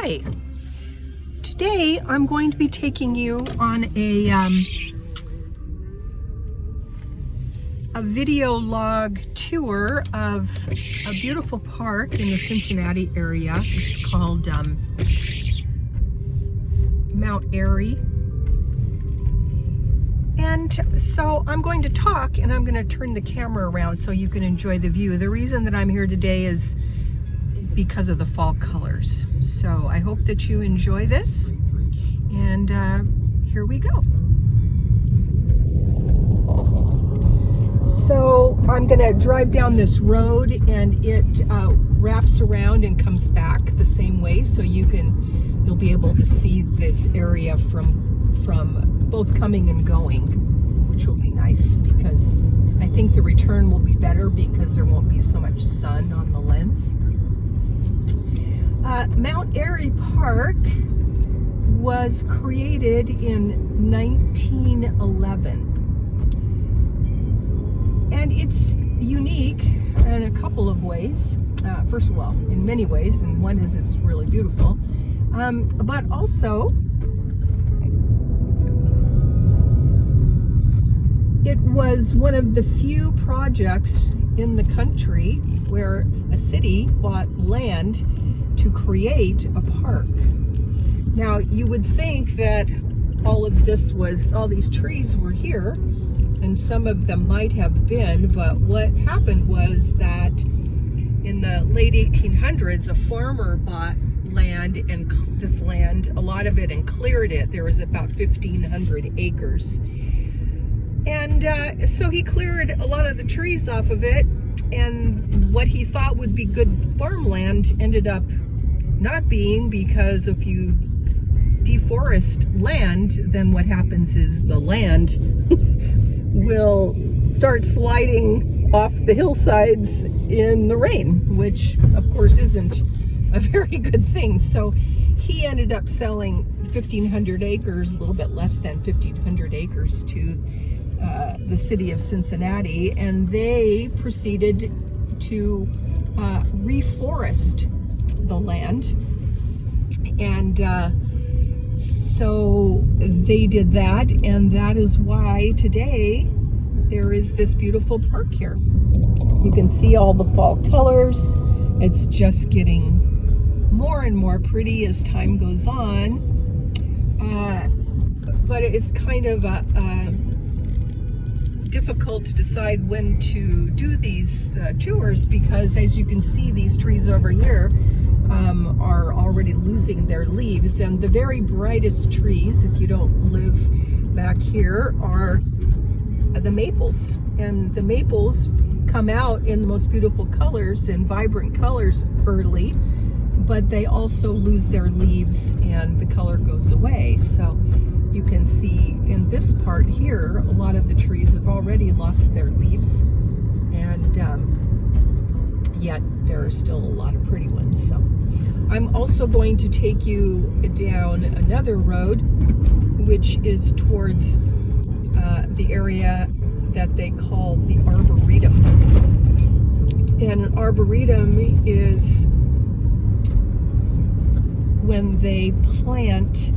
Hi. Today I'm going to be taking you on a video log tour of a beautiful park in the Cincinnati area. It's called Mount Airy. And so I'm going to talk and I'm going to turn the camera around so you can enjoy the view. The reason that I'm here today is because of the fall colors. So I hope that you enjoy this, and here we go. So I'm gonna drive down this road, and it wraps around and comes back the same way, so you'll be able to see this area from both coming and going, which will be nice because I think the return will be better because there won't be so much sun on the lens. Mount Airy Park was created in 1911, and it's unique in a couple of ways. First of all, in many ways, and one is it's really beautiful, but also it was one of the few projects in the country where a city bought land to create a park. Now, you would think that all these trees were here, and some of them might have been, but what happened was that in the late 1800s, a farmer bought land, and this land, a lot of it, and cleared it. There was about 1,500 acres. And so he cleared a lot of the trees off of it, and what he thought would be good farmland ended up not being, because if you deforest land, then what happens is the land will start sliding off the hillsides in the rain, which of course isn't a very good thing. So he ended up selling 1,500 acres, a little bit less than 1,500 acres, to the city of Cincinnati, and they proceeded to reforest the land. And so they did that, and that is why today there is this beautiful park here. You can see all the fall colors. It's just getting more and more pretty as time goes on, but it's kind of difficult to decide when to do these tours, because as you can see, these trees over here are already losing their leaves, and the very brightest trees, if you don't live back here, are the maples, and the maples come out in the most beautiful colors and vibrant colors early, but they also lose their leaves and the color goes away. So you can see in this part here, a lot of the trees have already lost their leaves, and yet there are still a lot of pretty ones. So I'm also going to take you down another road, which is towards the area that they call the Arboretum. And an arboretum is when they plant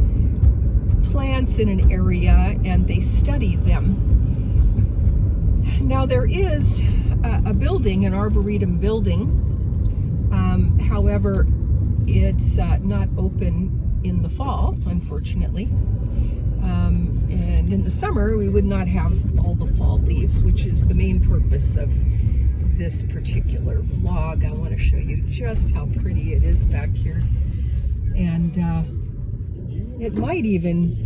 plants in an area and they study them. Now, there is a building, an arboretum building. However, it's not open in the fall, unfortunately. And in the summer, we would not have all the fall leaves, which is the main purpose of this particular vlog. I want to show you just how pretty it is back here. And it might even,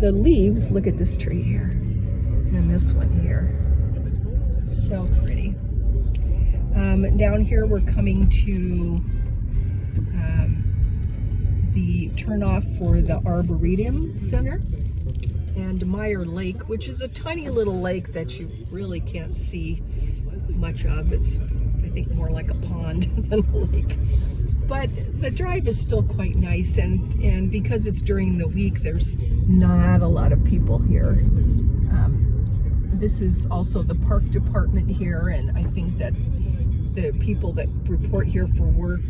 the leaves, look at this tree here, and this one here. So pretty. Down here we're coming to the turnoff for the Arboretum Center and Meyer Lake, which is a tiny little lake that you really can't see much of. It's, I think, more like a pond than a lake. But the drive is still quite nice, and because it's during the week, there's not a lot of people here. This is also the park department here, and I think that the people that report here for work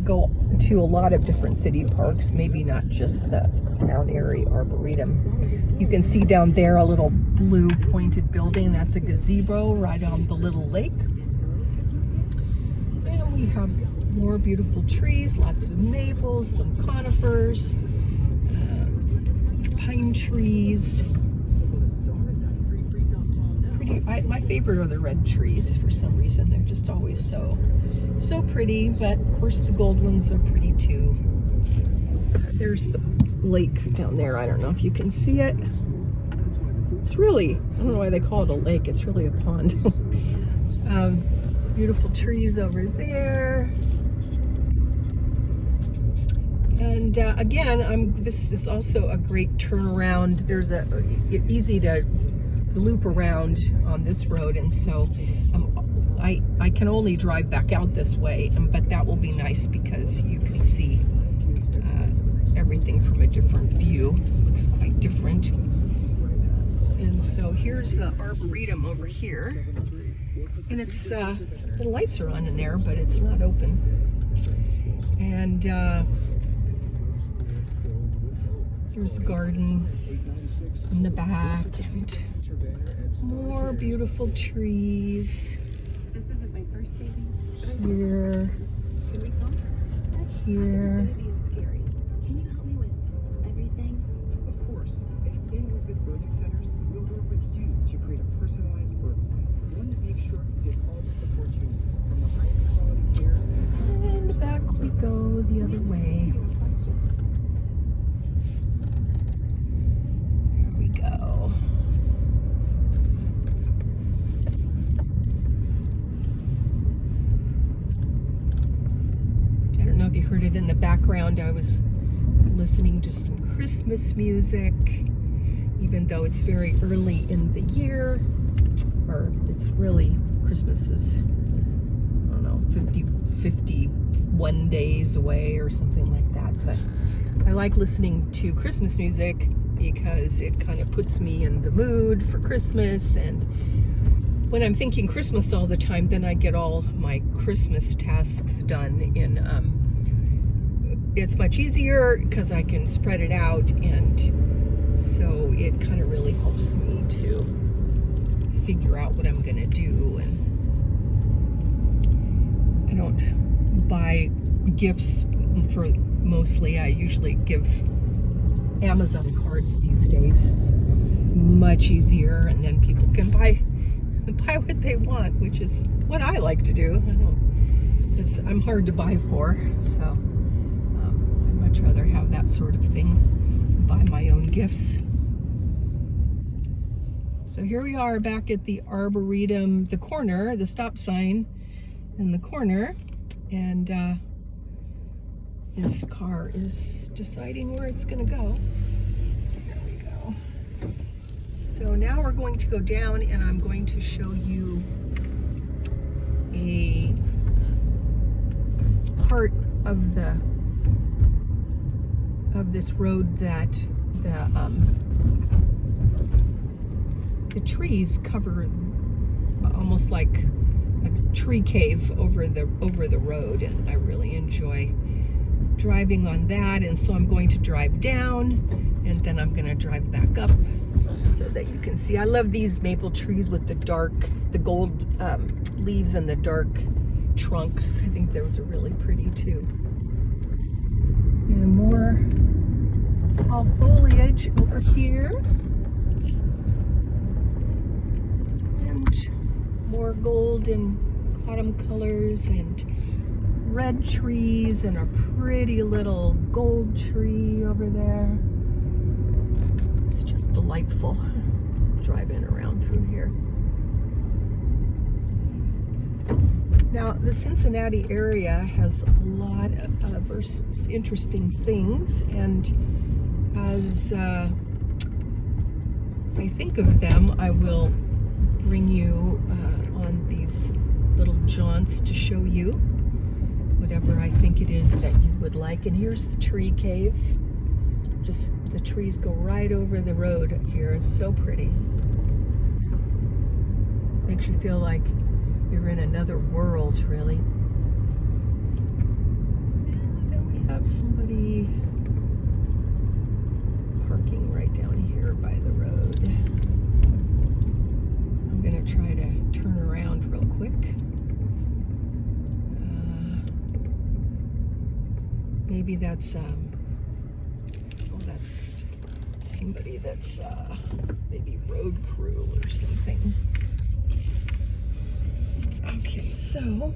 go to a lot of different city parks, maybe not just the Mount Airy Arboretum. You can see down there a little blue pointed building. That's a gazebo right on the little lake. And we have more beautiful trees, lots of maples, some conifers, pine trees. My favorite are the red trees for some reason. They're just always so pretty, but of course the gold ones are pretty too. There's the lake down there. I don't know if you can see it. It's really, I don't know why they call it a lake. It's really a pond. Beautiful trees over there. And again, this is also a great turnaround. There's easy to loop around on this road, and so I can only drive back out this way, but that will be nice because you can see everything from a different view. It looks quite different. And so here's the Arboretum over here, and it's the lights are on in there, but it's not open. And there's the garden in the back, and more beautiful trees. This isn't my first baby. Here. Can we talk? Here. Baby is scary. Can you help me with everything? Of course. At St. Elizabeth Birthing Centers, we'll work with you to create a personalized birth plan. One that makes sure you get all the support you need, from the highest quality care. And back we go the other way. Here we go. I don't know if you heard it in the background. I was listening to some Christmas music, even though it's very early in the year, or it's really, Christmas is, I don't know, 51 days away or something like that. But I like listening to Christmas music because it kind of puts me in the mood for Christmas. And when I'm thinking Christmas all the time, then I get all my Christmas tasks done in, it's much easier because I can spread it out, and so it kind of really helps me to figure out what I'm gonna do. And I don't buy gifts for, mostly I usually give Amazon cards these days. Much easier, and then people can buy what they want, which is what I like to do. I'm hard to buy for, so I'd much rather have that sort of thing, buy my own gifts. So here we are back at the Arboretum, the corner, the stop sign in the corner, and this car is deciding where it's gonna go. There we go. So now we're going to go down, and I'm going to show you a part of this road that the trees cover, almost like a tree cave over the road, and I really enjoy driving on that. And so I'm going to drive down, and then I'm going to drive back up so that you can see. I love these maple trees with the gold leaves and the dark trunks. I think those are really pretty too. And more fall foliage over here, and more gold and autumn colors, and red trees, and a pretty little gold tree over there. It's just delightful driving around through here. Now, the Cincinnati area has a lot of interesting things, and as I think of them, I will bring you on these little jaunts to show you whatever I think it is that you would like. And here's the tree cave. Just the trees go right over the road here. It's so pretty. Makes you feel like you're in another world, really. got somebody parking right down here by the road. I'm gonna try to turn around real quick. Maybe that's that's somebody that's maybe road crew or something. Okay, so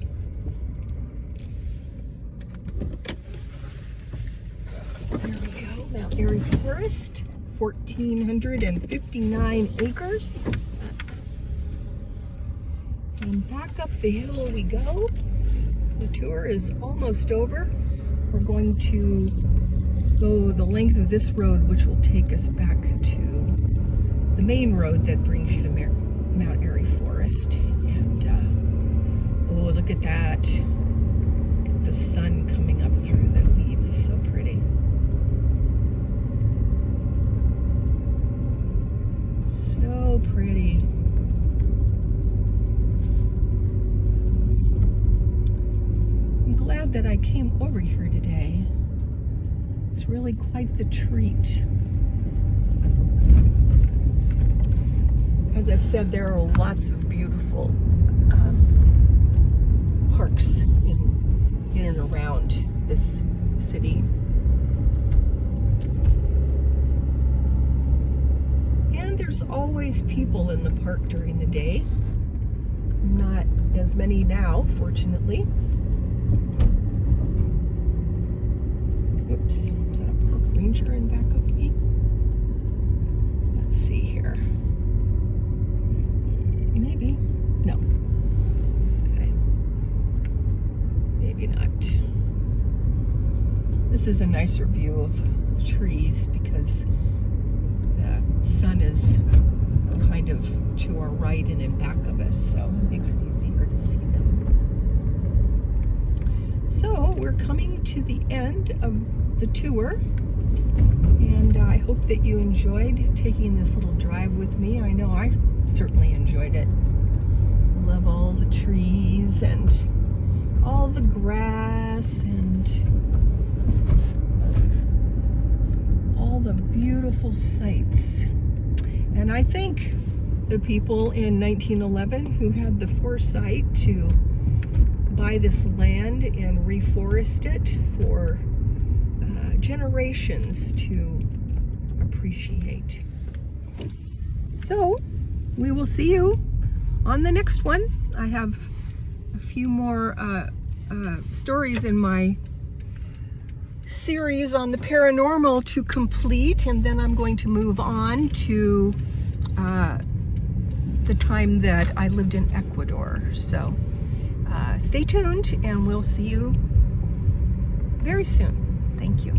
there we go. Now Airy Forest, 1,459 acres. And back up the hill we go. The tour is almost over. We're going to go the length of this road, which will take us back to the main road that brings you to Mount Airy Forest. And oh, look at that. The sun coming up through the leaves is so pretty. So pretty. I'm glad that I came over here today. It's really quite the treat. As I've said, there are lots of beautiful parks in and around this city. And there's always people in the park during the day. Not as many now, fortunately. Oops, is that a park ranger in back of me? Let's see here. Maybe. No. Okay. Maybe not. This is a nicer view of the trees because the sun is kind of to our right and in back of us, so it makes it easier to see them. So we're coming to the end of the tour, and I hope that you enjoyed taking this little drive with me. I know I certainly enjoyed it. Love all the trees and all the grass and all the beautiful sights. And I think the people in 1911 who had the foresight to buy this land and reforest it for generations to appreciate. So we will see you on the next one. I have a few more stories in my series on the paranormal to complete, and then I'm going to move on to the time that I lived in Ecuador. So stay tuned, and we'll see you very soon. Thank you.